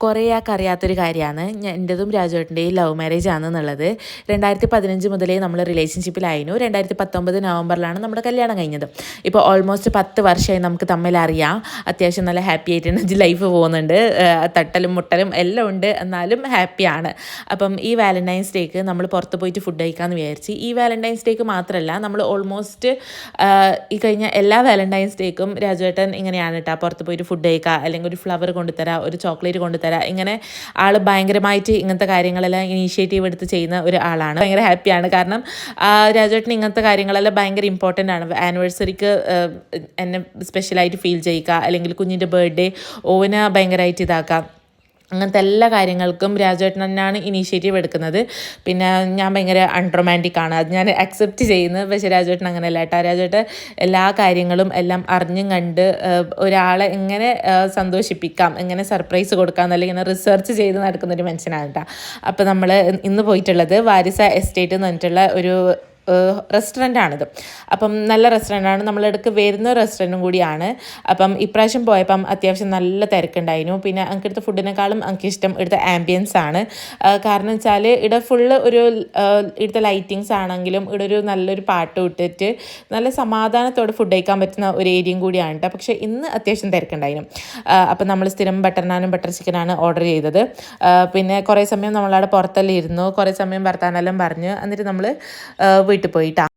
കുറേ അറിയാത്തൊരു കാര്യമാണ് എൻ്റെതും രാജുവേട്ടൻ്റെയും ലവ് മാരേജ് ആണെന്നുള്ളത്. 2015 മുതലേ നമ്മൾ റിലേഷൻഷിപ്പിലായിരുന്നു. 2019 നവംബറിലാണ് നമ്മുടെ കല്യാണം കഴിഞ്ഞത്. ഇപ്പോൾ ഓൾമോസ്റ്റ് 10 വർഷമായി നമുക്ക് തമ്മിൽ അറിയാം. അത്യാവശ്യം നല്ല ഹാപ്പി ആയിട്ടാണ് ലൈഫ് പോകുന്നുണ്ട്. തട്ടലും മുട്ടലും എല്ലാം ഉണ്ട്, എന്നാലും ഹാപ്പിയാണ്. അപ്പം ഈ വാലന്റൈൻസ് ഡേക്ക് നമ്മൾ പുറത്ത് പോയിട്ട് ഫുഡ് കഴിക്കാമെന്ന് വിചാരിച്ച്. ഈ വാലന്റൈൻസ് ഡേക്ക് മാത്രമല്ല, നമ്മൾ ഓൾമോസ്റ്റ് ഈ കഴിഞ്ഞ എല്ലാ വാലന്റൈൻസ് ഡേക്കും രാജുവേട്ടൻ ഇങ്ങനെയാണ് കേട്ടോ, പുറത്ത് പോയിട്ട് ഫുഡ് കഴിക്കുക, അല്ലെങ്കിൽ ഒരു ഫ്ലവർ കൊണ്ടുതരാം, ഒരു ചോക്ലേറ്റ് കൊണ്ടുതരാം. ഇങ്ങനെ ആൾ ഭയങ്കരമായിട്ട് ഇങ്ങനത്തെ കാര്യങ്ങളെല്ലാം ഇനീഷ്യേറ്റീവ് എടുത്ത് ചെയ്യുന്ന ഒരു ആളാണ്. ഭയങ്കര ഹാപ്പിയാണ്. കാരണം രാജുവേട്ടന് ഇങ്ങനത്തെ കാര്യങ്ങളെല്ലാം ഭയങ്കര ഇമ്പോർട്ടൻ്റ് ആണ്. ആനിവേഴ്സറിക്ക് എന്നെ സ്പെഷ്യലായിട്ട് ഫീൽ ചെയ്യിക്കുക, അല്ലെങ്കിൽ കുഞ്ഞിൻ്റെ ബർത്ത്ഡേ ഓന് ഭയങ്കരമായിട്ട് ഇതാക്കാം, അങ്ങനത്തെ എല്ലാ കാര്യങ്ങൾക്കും രാജുവേട്ടൻ തന്നെയാണ് ഇനീഷ്യേറ്റീവ് എടുക്കുന്നത്. പിന്നെ ഞാൻ ഭയങ്കര അൺറൊമാൻറ്റിക് ആണ്, അത് ഞാൻ അക്സെപ്റ്റ് ചെയ്യുന്നത്. പക്ഷേ രാജുവേട്ടൻ അങ്ങനെയല്ല കേട്ടോ. രാജുവേട്ടൻ എല്ലാ കാര്യങ്ങളും എല്ലാം അറിഞ്ഞും കണ്ട് ഒരാളെ എങ്ങനെ സന്തോഷിപ്പിക്കാം, എങ്ങനെ സർപ്രൈസ് കൊടുക്കാം എന്നല്ല ഇങ്ങനെ റിസർച്ച് ചെയ്ത് നടക്കുന്നൊരു മനുഷ്യനാണ് കേട്ടോ. അപ്പോൾ നമ്മൾ ഇന്ന് പോയിട്ടുള്ളത് വാരിസ എസ്റ്റേറ്റ് എന്ന് പറഞ്ഞിട്ടുള്ള ഒരു റെസ്റ്റോറൻ്റാണിത്. അപ്പം നല്ല റെസ്റ്റോറൻ്റാണ്, നമ്മളിടയ്ക്ക് വരുന്ന റെസ്റ്റോറൻറ്റും കൂടിയാണ്. അപ്പം ഇപ്രാവശ്യം പോയപ്പം അത്യാവശ്യം നല്ല തിരക്കുണ്ടായിരുന്നു. പിന്നെ എനിക്കെടുത്ത ഫുഡിനേക്കാളും എനിക്കിഷ്ടം ഇവിടുത്തെ ആംബിയൻസ് ആണ്. കാരണം വെച്ചാൽ ഇവിടെ ഫുള്ള് ഒരു ഇവിടുത്തെ ലൈറ്റിങ്സ് ആണെങ്കിലും ഇവിടെ ഒരു നല്ലൊരു പാട്ട് ഇട്ടിട്ട് നല്ല സമാധാനത്തോടെ ഫുഡ് കഴിക്കാൻ പറ്റുന്ന ഒരു ഏരിയയും കൂടിയാണ് കേട്ടോ. പക്ഷേ ഇന്ന് അത്യാവശ്യം തിരക്കുണ്ടായിരുന്നു. അപ്പം നമ്മൾ സ്ഥിരം ബട്ടർ നാനും ബട്ടർ ചിക്കനാണ് ഓർഡർ ചെയ്തത്. പിന്നെ കുറേ സമയം നമ്മളവിടെ പുറത്തെല്ലാം ഇരുന്നു, കുറേ സമയം വർത്താനെല്ലാം പറഞ്ഞ് എന്നിട്ട് നമ്മൾ വീട്ടിൽ പോയിട്ടാണ്.